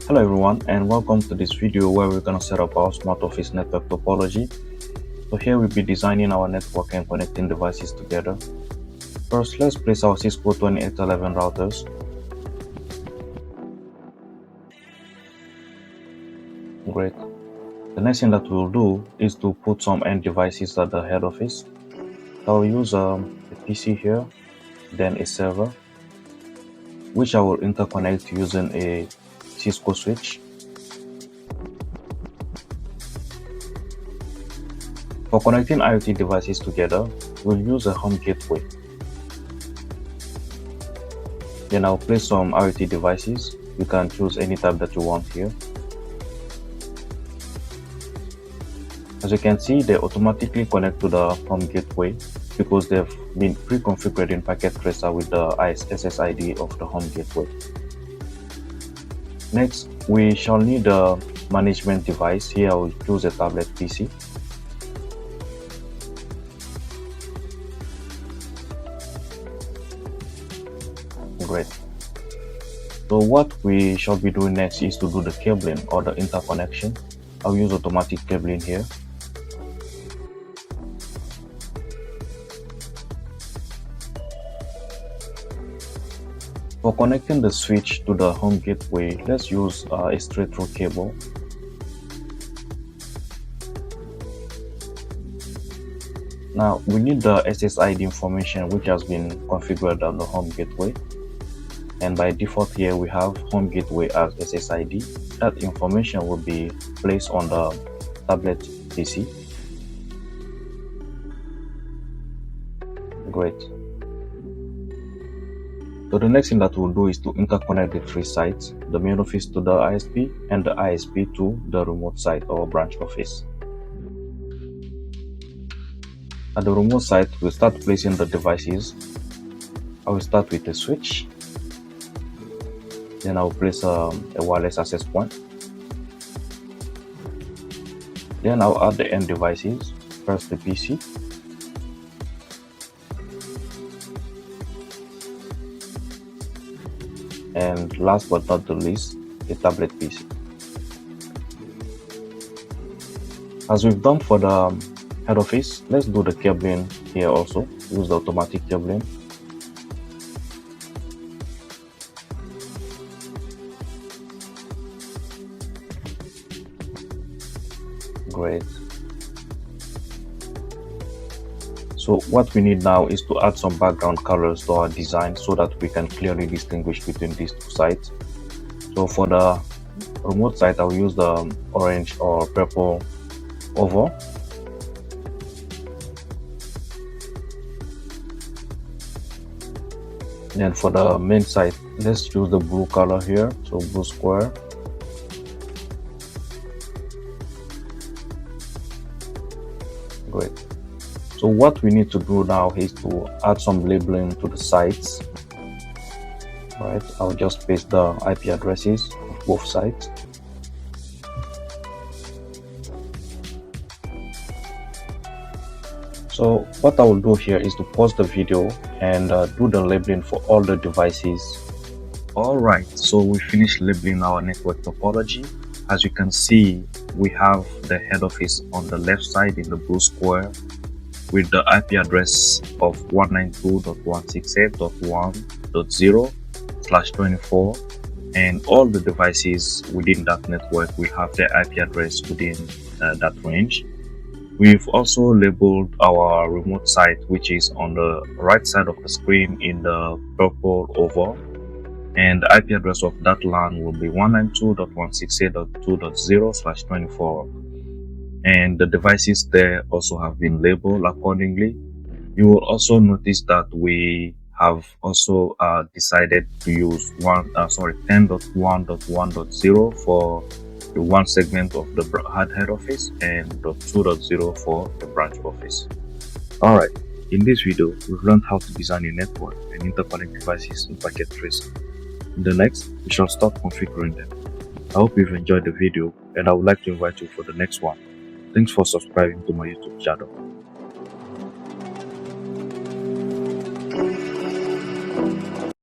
Hello everyone, and welcome to this video where we're going to set up our smart office network topology. So here we'll be designing our network and connecting devices together. First, let's place our Cisco 2811 routers. Great. The next thing that we'll do is to put some end devices at the head office. I'll use a PC here, then a server, which I will interconnect using a Cisco switch. For connecting IoT devices together, we'll use a home gateway. Then I'll place some IoT devices. You can choose any type that you want here. As you can see, they automatically connect to the home gateway because they've been pre-configured in Packet Tracer with the SSID of the home gateway. Next, we shall need a management device. Here I will choose a tablet PC. Great. So what we shall be doing next is to do the cabling or the interconnection. I'll use automatic cabling here. For connecting the switch to the home gateway, let's use a straight through cable. Now we need the SSID information which has been configured on the home gateway, and by default here we have home gateway as SSID. That information will be placed on the tablet PC. Great. So the next thing that we'll do is to interconnect the three sites, the main office to the ISP and the ISP to the remote site or branch office. At the remote site, we'll start placing the devices. I will start with a switch. Then I will place a wireless access point. Then I'll add the end devices. First the PC. And last but not the least, a tablet PC. As we've done for the head office, let's do the cabling here also. Use the automatic cabling. Great. So what we need now is to add some background colors to our design so that we can clearly distinguish between these two sites. So for the remote site, I'll use the orange or purple over. Then for the main site, let's use the blue color here, so blue square. Great. So what we need to do now is to add some labeling to the sites. Right, I'll just paste the IP addresses of both sites. So what I will do here is to pause the video and do the labeling for all the devices. Alright, so we finished labeling our network topology. As you can see, we have the head office on the left side in the blue square with the IP address of 192.168.1.0/24, and all the devices within that network will have their IP address within that range. We've also labeled our remote site, which is on the right side of the screen in the purple oval, and the IP address of that LAN will be 192.168.2.0/24. And the devices there also have been labeled accordingly. You will also notice that we have also decided to use 10.1.1.0 for the one segment of the head office and 2.0 for the branch office. Alright, in this video, we've learned how to design a network and interconnect devices in Packet Tracer. In the next, we shall start configuring them. I hope you've enjoyed the video, and I would like to invite you for the next one. Thanks for subscribing to my YouTube channel.